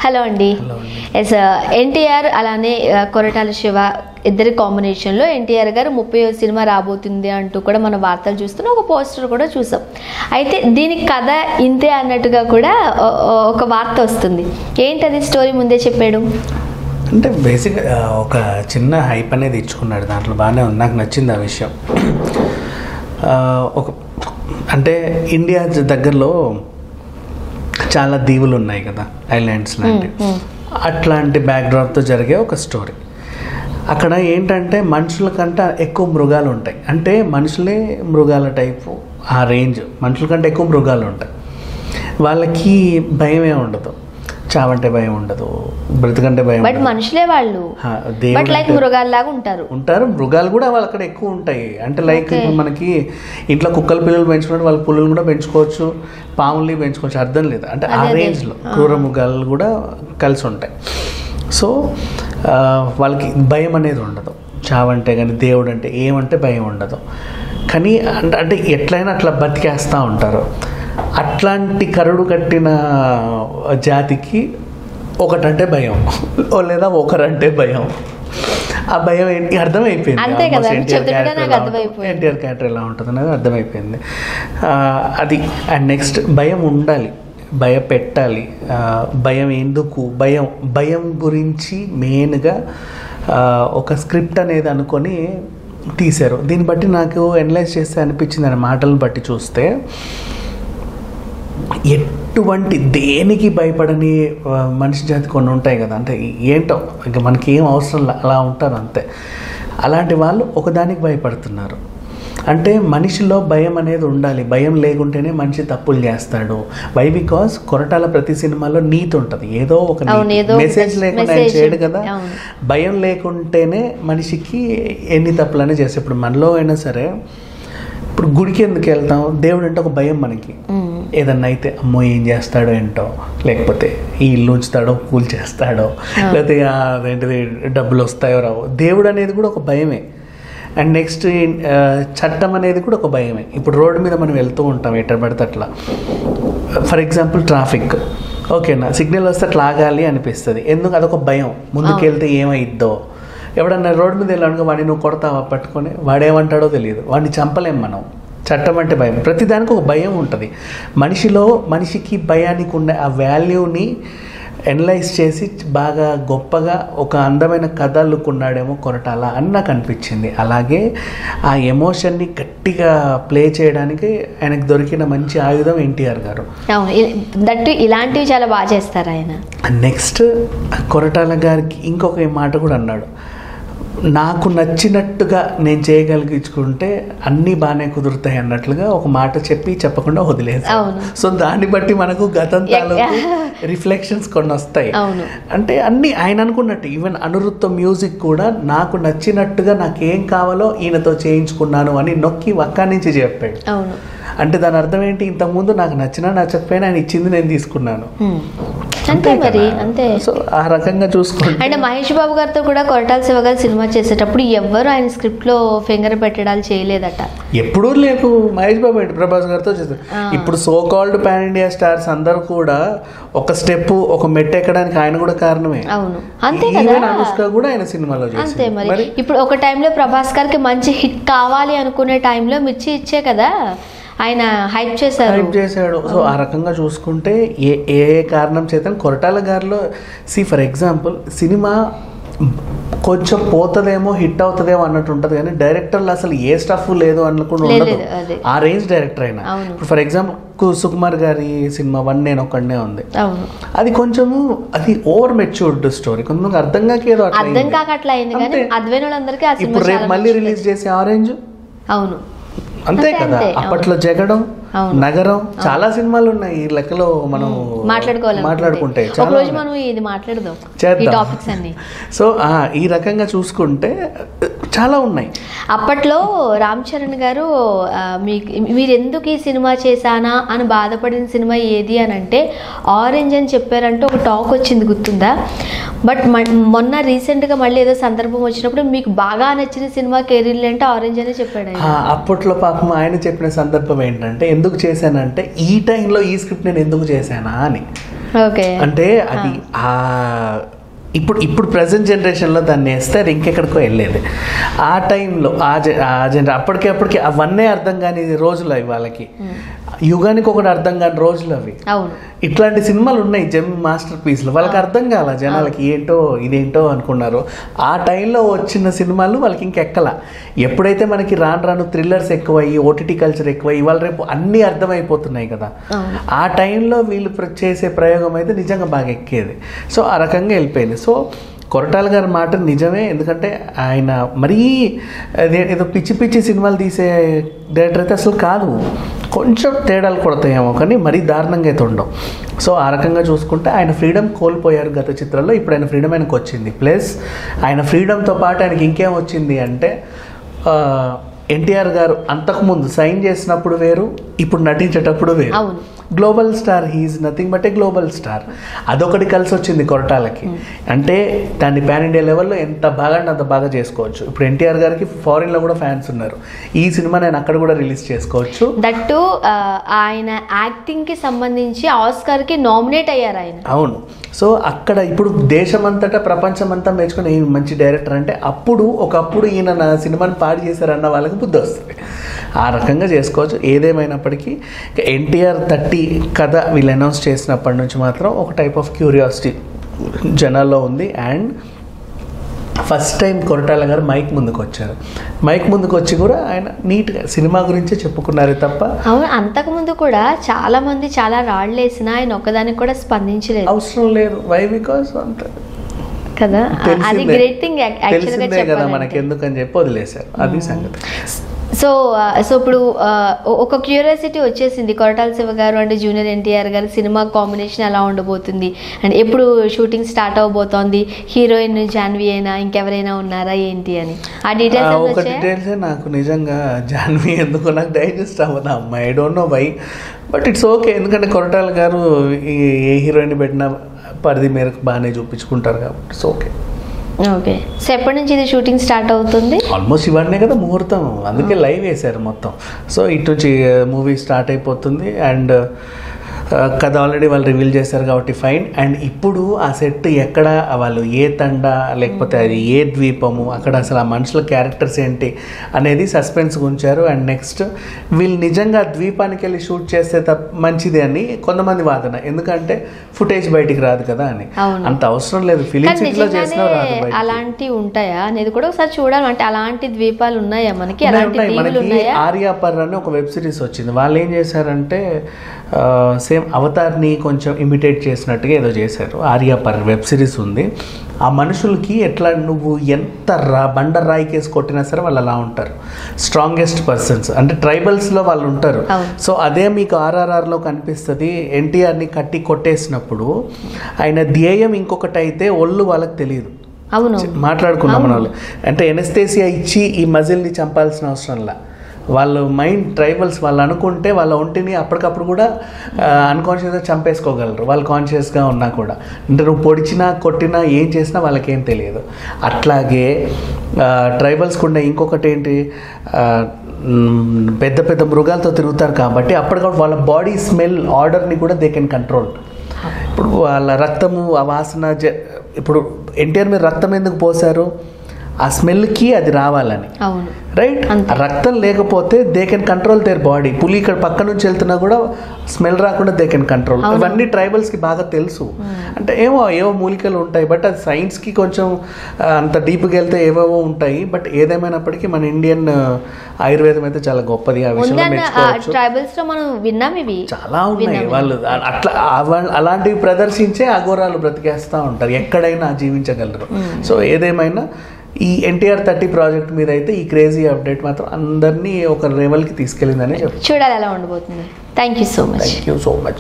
Hello అండి. Yes NTR అలానే కొరటాల శివ ఇద్దరి కాంబినేషన్లో ఎన్టీఆర్ గారు 30వ సినిమా రాబోతుంది అంటూ కూడా మనం వార్తలు చూస్తున్నాం, ఒక పోస్టర్ కూడా చూసాం. అయితే దీనికి కథ ఇంతే అన్నట్టుగా కూడా ఒక వార్త వస్తుంది. ఏంటది స్టోరీ ముందే చెప్పాడు అంటే బేసిక్గా ఒక చిన్న హైప్ అనేది ఇచ్చుకున్నాడు, దాంట్లో బాగానే ఉంది, నాకు నచ్చింది ఆ విషయం. ఒక అంటే ఇండియా దగ్గరలో చాలా దీవులు ఉన్నాయి కదా, ఐలాండ్స్ లాంటి, అట్లాంటి బ్యాక్డ్రాప్తో జరిగే ఒక స్టోరీ. అక్కడ ఏంటంటే మనుషుల కంటే ఎక్కువ మృగాలు ఉంటాయి, అంటే మనుషులే మృగాల టైపు, ఆ రేంజ్ మనుషుల కంటే ఎక్కువ మృగాలు ఉంటాయి. వాళ్ళకి భయమే ఉండదు, చావంటే భయం ఉండదు, బ్రతికంటే భయం, బట్ మనుషులే వాళ్ళు మృగాల్లాగా ఉంటారు. మృగాలు కూడా వాళ్ళు అక్కడ ఎక్కువ ఉంటాయి. అంటే లైక్ మనకి ఇంట్లో కుక్కల పిల్లలు పెంచుకుంటే వాళ్ళ పుల్లలు కూడా పెంచుకోవచ్చు, పాముల్ని పెంచుకోవచ్చు, అర్థం లేదు. అంటే ఆ రేంజ్లో క్రూర మృగాలు కూడా కలిసి ఉంటాయి. సో వాళ్ళకి భయం అనేది ఉండదు, చావంటే కానీ దేవుడు అంటే ఏమంటే భయం ఉండదు. కానీ అంటే ఎట్లయినా అట్లా బతికేస్తూ ఉంటారు. అట్లాంటి కరుడు కట్టిన జాతికి ఒకటంటే భయం, లేదా ఒకరంటే భయం. ఆ భయం ఏంటి అర్థమైపోయింది, ఎన్టీఆర్ క్యారెక్టర్ ఎలా ఉంటుంది అనేది అర్థమైపోయింది. అది అండ్ నెక్స్ట్ భయం ఉండాలి, భయపెట్టాలి. భయం ఎందుకు, భయం గురించి మెయిన్గా ఒక స్క్రిప్ట్ అనేది అనుకొని తీశారు. దీన్ని బట్టి నాకు అనలైజ్ చేస్తే అనిపించింది, అని మాటలను బట్టి చూస్తే ఎటువంటి దేనికి భయపడని మనిషి జాతి కొన్ని ఉంటాయి కదా, అంటే ఏంటో ఇంకా మనకి ఏం అవసరం అలా ఉంటారు అంతే. అలాంటి వాళ్ళు ఒకదానికి భయపడుతున్నారు. అంటే మనిషిలో భయం అనేది ఉండాలి, భయం లేకుంటేనే మనిషి తప్పులు చేస్తాడు. వై బికాస్ కొరటాల ప్రతి సినిమాలో నీతి ఉంటుంది, ఏదో ఒక మెసేజ్ లేకుండా ఆయన చేయడు కదా. భయం లేకుంటేనే మనిషికి ఎన్ని తప్పులనే చేస్తే, ఇప్పుడు మనలో అయినా సరే, ఇప్పుడు గుడికి ఎందుకు వెళ్తాం, దేవుడు అంటే ఒక భయం మనకి. ఏదన్నా అయితే అమ్మో ఏం చేస్తాడో ఏంటో, లేకపోతే ఈ ఇల్లు ఉంచుతాడో కూల్ చేస్తాడో, లేకపోతే అదేంటిది డబ్బులు వస్తాయో రావో, దేవుడు అనేది కూడా ఒక భయమే. అండ్ నెక్స్ట్ చట్టం అనేది కూడా ఒక భయమే. ఇప్పుడు రోడ్డు మీద మనం వెళ్తూ ఉంటాం ఎట్లా పడితే అట్లా, ఫర్ ఎగ్జాంపుల్ ట్రాఫిక్, ఓకేనా, సిగ్నల్ వస్తే అట్లా ఆగాలి అనిపిస్తుంది, ఎందుకు, అదొక భయం. ముందుకెళ్తే ఏమైద్దో, ఎవడన్నా రోడ్డు మీద వెళ్ళానుకో వాడిని నువ్వు కొడతావా పట్టుకొని, వాడేమంటాడో తెలియదు, వాడిని చంపలేం మనం. చట్టం అంటే భయం, ప్రతిదానికి ఒక భయం ఉంటుంది. మనిషికి భయానికి ఉండే ఆ వాల్యూని అనలైజ్ చేసి బాగా గొప్పగా ఒక అందమైన కథ అల్లుకున్నాడేమో కొరటాల అని నాకు అనిపించింది. అలాగే ఆ ఎమోషన్ని గట్టిగా ప్లే చేయడానికి ఆయనకు దొరికిన మంచి ఆయుధం ఎన్టీఆర్ గారు. దట్టు ఇలాంటివి చాలా బాగా చేస్తారు ఆయన. నెక్స్ట్ కొరటాల గారికి ఇంకొక మాట కూడా అన్నాడు, నాకు నచ్చినట్టుగా నేను చేయగలిగించుకుంటే అన్నీ బాగానే కుదురుతాయి అన్నట్లుగా ఒక మాట చెప్పకుండా వదిలేసాను. సో దాన్ని బట్టి మనకు గతం తాలూకు రిఫ్లెక్షన్స్ కొన్ని వస్తాయి. అంటే అన్నీ ఆయన అనుకున్నట్టు, ఈవెన్ అనిరుద్ధ మ్యూజిక్ కూడా నాకు నచ్చినట్టుగా నాకేం కావాలో ఈయనతో చేయించుకున్నాను అని నొక్కి ఒక్క నుంచి చెప్పాడు. అంటే దాని అర్థం ఏంటి, ఇంతకుముందు నాకు నచ్చకపోయినా ఆయన ఇచ్చింది నేను తీసుకున్నాను, అంతే మరి, అంతే. సో ఆ రకంగా చూసుకుంటే, అండ్ మహేష్ బాబు గారితో కూడా కొరటాల శివ గారు సినిమా చేసేటప్పుడు ఎవ్వరు ఆయన స్క్రిప్ట్ లో ఫింగర్ పెట్టడాలు చేయలేదట. ఎప్పుడూ లేదు. మహేష్ బాబు ఏంటి ప్రభాస్ గారితో చేస్తారు. ఇప్పుడు so called pan India stars అందరూ కూడా ఒక స్టెప్ ఒక మెట్ ఎక్కడానికి ఆయన కూడా కారణమే. అవును, అంతే కదా. అనుష్క కూడా ఆయన సినిమాలో అంతే మరి. ఇప్పుడు ఒక టైంలో ప్రభాస్ గారికి మంచి హిట్ కావాలి అనుకునే టైంలో మిర్చి ఇచ్చే కదా ఆయన హైప్ చేశాడు. సో ఆ రకంగా చూసుకుంటే ఏ కారణం చేత కొరటాల గారిలో ఫర్ ఎగ్జాంపుల్ సినిమా కొంచెం పోతుందేమో హిట్ అవుతుందేమో అన్నట్టు ఉంటుంది, కానీ డైరెక్టర్లు అసలు ఏ స్టఫ్ లేదు అనుకుండా ఉండదు, ఆ రేంజ్ డైరెక్టర్ అయినా. ఫర్ ఎగ్జాంపుల్ సుకుమార్ గారి సినిమా 1 నేను ఒక్కడనే ఉంది, అది కొంచెము అది ఓవర్ మెచ్యూర్డ్ స్టోరీ, కొంచెం అర్థం కాక ఏదో ఇప్పుడు రేపు మళ్ళీ రిలీజ్ చేసే ఆరెంజ్, అవును అంతే కదా. అప్పట్లో జగడం, నగరం, చాలా సినిమాలు ఉన్నాయి ఈ లెక్కలో మనం మాట్లాడుకుంటే సో ఈ రకంగా చూసుకుంటే చాలా ఉన్నాయి. అప్పట్లో రామ్ చరణ్ గారు మీరు ఎందుకు ఈ సినిమా చేశానా అని బాధపడిన సినిమా ఏది అని అంటే ఆరెంజ్ అని చెప్పారంటే ఒక టాక్ వచ్చింది, గుర్తుందా? బట్ మొన్న రీసెంట్గా మళ్ళీ ఏదో సందర్భం వచ్చినప్పుడు మీకు బాగా నచ్చిన సినిమా కెరీర్ అంటే ఆరెంజ్ అనే చెప్పాడు. అప్పట్లో పాపం ఆయన చెప్పిన సందర్భం ఏంటంటే, ఎందుకు చేశానంటే ఈ టైంలో ఈ స్క్రిప్ట్ నేను ఎందుకు చేశానా అని. ఓకే. అంటే అది ఇప్పుడు ప్రజెంట్ జనరేషన్లో దాన్ని వేస్తే అది ఇంకెక్కడికో వెళ్ళేది. ఆ టైంలో అప్పటికి అవన్నీ అర్థం కాని రోజులు అవి వాళ్ళకి, యుగానికి ఒకటి అర్థం కాని రోజులు అవి. ఇట్లాంటి సినిమాలు ఉన్నాయి జెమ్ మాస్టర్ పీస్లు, వాళ్ళకి అర్థం కాల జనాలకి ఏంటో ఇదేంటో అనుకున్నారు. ఆ టైంలో వచ్చిన సినిమాలు వాళ్ళకి ఇంకెక్కల. ఎప్పుడైతే మనకి రాను థ్రిల్లర్స్ ఎక్కువయ్యి, ఓటీటీ కల్చర్ ఎక్కువయ్యి, ఇవాళ రేపు అన్నీ అర్థమైపోతున్నాయి కదా, ఆ టైంలో వీళ్ళు చేసే ప్రయోగం అయితే నిజంగా బాగా ఎక్కేది. సో ఆ రకంగా వెళ్ళిపోయింది. సో కొరటాల గారి మాట నిజమే, ఎందుకంటే ఆయన మరీ ఏదో పిచ్చి పిచ్చి సినిమాలు తీసే డైరెక్టర్ అయితే అసలు కాదు. కొంచెం తేడాలు కొడతాయేమో కానీ మరీ దారుణంగా అయితే ఉండవు. సో ఆ రకంగా చూసుకుంటే ఆయన ఫ్రీడమ్ కోల్పోయారు గత చిత్రాల్లో. ఇప్పుడు ఆయన ఫ్రీడమ్ ఆయనకు వచ్చింది. ప్లస్ ఆయన ఫ్రీడమ్తో పాటు ఆయనకి ఇంకేం వచ్చింది అంటే, ఎన్టీఆర్ గారు అంతకుముందు సైన్ చేసినప్పుడు వేరు, ఇప్పుడు నటించేటప్పుడు వేరు. Global star, he's nothing but a global star. అదొకటి కలిసి వచ్చింది కొరటాలకి. అంటే దాన్ని పాన్ ఇండియా లెవెల్లో ఎంత బాగా అంటే అంత బాగా చేసుకోవచ్చు. ఇప్పుడు ఎన్టీఆర్ గారికి ఫారిన్లో కూడా ఫ్యాన్స్ ఉన్నారు. ఈ సినిమా నేను అక్కడ కూడా రిలీజ్ చేసుకోవచ్చు. దట్టు ఆయన యాక్టింగ్కి సంబంధించి ఆస్కార్కి నామినేట్ అయ్యారు ఆయన. అవును. సో అక్కడ ఇప్పుడు దేశమంతటా ప్రపంచమంతా మెచ్చుకుని మంచి డైరెక్టర్ అంటే ఒకప్పుడు ఈయన నా సినిమాని పాడు చేశారన్న వాళ్ళకి బుద్ధి వస్తుంది. ఆ రకంగా చేసుకోవచ్చు. ఏదేమైనప్పటికీ ఎన్టీఆర్ 30 కథ వీళ్ళు అనౌన్స్ చేసినప్పటి నుంచి మాత్రం ఒక టైప్ ఆఫ్ క్యూరియాసిటీ జనాల్లో ఉంది. అండ్ ఫస్ట్ టైం కొరటాల గారు మైక్ ముందుకు వచ్చారు. మైక్ ముందుకు వచ్చి కూడా ఆయన నీట్గా సినిమా గురించే చెప్పుకున్నారు తప్ప. అవును, అంతకుముందు కూడా చాలా మంది చాలా రాళ్ళు వేసిన ఆయన ఒక్కదానికి కూడా స్పందించలేదు. అవసరం లేదు. వై? బికాస్ అంత కదా, అది గ్రేట్ థింగ్ తెలిసిందే కదా మనకి, ఎందుకని చెప్పి వదిలేశారు. అది సంగతి. సో ఇప్పుడు ఒక క్యూరియాసిటీ వచ్చేసింది, కొరటాల శివ గారు అంటే జూనియర్ ఎన్టీఆర్ గారు సినిమా కాంబినేషన్ ఎలా ఉండబోతుంది అండ్ ఎప్పుడు షూటింగ్ స్టార్ట్ అవబోతోంది, హీరోయిన్ జాన్వి అయినా ఇంకెవరైనా ఉన్నారా ఏంటి అని ఆ డీటెయిల్స్ నాకు నిజంగా జాన్వి ఎందుకు నాకు డైజెస్ట్ అవ్వదా అమ్మాయి, I don't know why, but it's okay. ఎందుకంటే కొరటాల గారు ఏ హీరోయిన్ పెట్టినా పరిధి మేరకు బాగానే చూపించుకుంటారు కాబట్టి ఇట్స్ ఓకే. ఓకే. సో ఎప్పటి నుంచి ఇది షూటింగ్ స్టార్ట్ అవుతుంది? ఆల్మోస్ట్ ఇవన్నీ కదా ముహూర్తం, అందుకే లైవ్ వేశారు మొత్తం. సో ఇటు నుంచి మూవీ స్టార్ట్ అయిపోతుంది. అండ్ కథ ఆల్రెడీ వాళ్ళు రివీల్ చేశారు కాబట్టి ఫైన్. అండ్ ఇప్పుడు ఆ సెట్ ఎక్కడ, వాళ్ళు ఏ తండ లేకపోతే అది ఏ ద్వీపము, అక్కడ అసలు ఆ మనుషుల క్యారెక్టర్స్ ఏంటి అనేది సస్పెన్స్ ఉంచారు. అండ్ నెక్స్ట్ వీళ్ళు నిజంగా ద్వీపానికి వెళ్ళి షూట్ చేస్తే మంచిది అని కొంతమంది వాదన, ఎందుకంటే ఫుటేజ్ బయటికి రాదు కదా అని. అంత అవసరం లేదు, ఫిలిం సిటీలో చేసినా రాదు. అలాంటివి ఉంటాయా అనేది కూడా ఒకసారి చూడాలి. అంటే అలాంటి ద్వీపాలు ఉన్నాయా మనకి? మనకి ఆర్యాపర్ అని ఒక వెబ్ సిరీస్ వచ్చింది. వాళ్ళు ఏం చేశారంటే సేమ్ అవతార్ని కొంచెం ఇమిటేట్ చేసినట్టుగా ఏదో చేశారు. ఆర్యాపర్ వెబ్ సిరీస్ ఉంది. ఆ మనుషులకి ఎట్లా నువ్వు ఎంత బండర్ రాయికేసి కొట్టినా సరే వాళ్ళు అలా ఉంటారు. స్ట్రాంగెస్ట్ పర్సన్స్ అంటే ట్రైబల్స్లో వాళ్ళు ఉంటారు. సో అదే మీకు ఆర్ఆర్ఆర్లో కనిపిస్తుంది. ఎన్టీఆర్ని కట్టి కొట్టేసినప్పుడు ఆయన ధ్యేయం ఇంకొకటి అయితే ఒళ్ళు వాళ్ళకి తెలియదు. మాట్లాడుకున్నాం మన వాళ్ళు. అంటే ఎనస్థేసియా ఇచ్చి ఈ మజిల్ని చంపాల్సిన అవసరంలా, వాళ్ళ మైండ్ ట్రైబల్స్ వాళ్ళు అనుకుంటే వాళ్ళ ఒంటిని అప్పటికప్పుడు కూడా అన్కాన్షియస్గా చంపేసుకోగలరు వాళ్ళు కాన్షియస్గా ఉన్నా కూడా. అంటే నువ్వు పొడిచినా కొట్టినా ఏం చేసినా వాళ్ళకేం తెలియదు. అట్లాగే ట్రైబల్స్కి ఉండే ఇంకొకటి ఏంటి, పెద్ద పెద్ద మృగాలతో తిరుగుతారు కాబట్టి అప్పటికప్పుడు వాళ్ళ బాడీ స్మెల్ ఆర్డర్ని కూడా దే కెన్ కంట్రోల్. ఇప్పుడు వాళ్ళ రక్తము ఆ వాసన, ఇప్పుడు ఎన్టీఆర్ మీద రక్తం ఎందుకు పోసారు? ఆ స్మెల్కి అది రావాలని, రైట్? రక్తం లేకపోతే they can control their body. పులి ఇక్కడ పక్క నుంచి వెళ్తున్నా కూడా స్మెల్ రాకుండా దే కెన్ కంట్రోల్. ఇవన్నీ ట్రైబల్స్కి బాగా తెలుసు. అంటే ఏవో మూలికలు ఉంటాయి, బట్ అది సైన్స్కి కొంచెం అంత డీప్గా వెళ్తే ఏవేవో ఉంటాయి. బట్ ఏదేమైనప్పటికీ మన ఇండియన్ ఆయుర్వేదం అయితే చాలా గొప్పది. ఆ విషయంలో మెచ్చుకోవచ్చు. చాలా ఉన్నాయి. వాళ్ళు అట్లా అలాంటివి ప్రదర్శించే అఘోరాలు బ్రతికేస్తూ ఉంటారు, ఎక్కడైనా జీవించగలరు. సో ఏదేమైనా ఈ ఎన్టీఆర్ 30 ప్రాజెక్ట్ మీద అయితే ఈ క్రేజీ అప్డేట్ మాత్రం అందరినీ ఒక లెవెల్కి తీసుకెళ్ళిందని చెప్పి చూడాలి ఎలా ఉండబోతుంది. Thank you so much.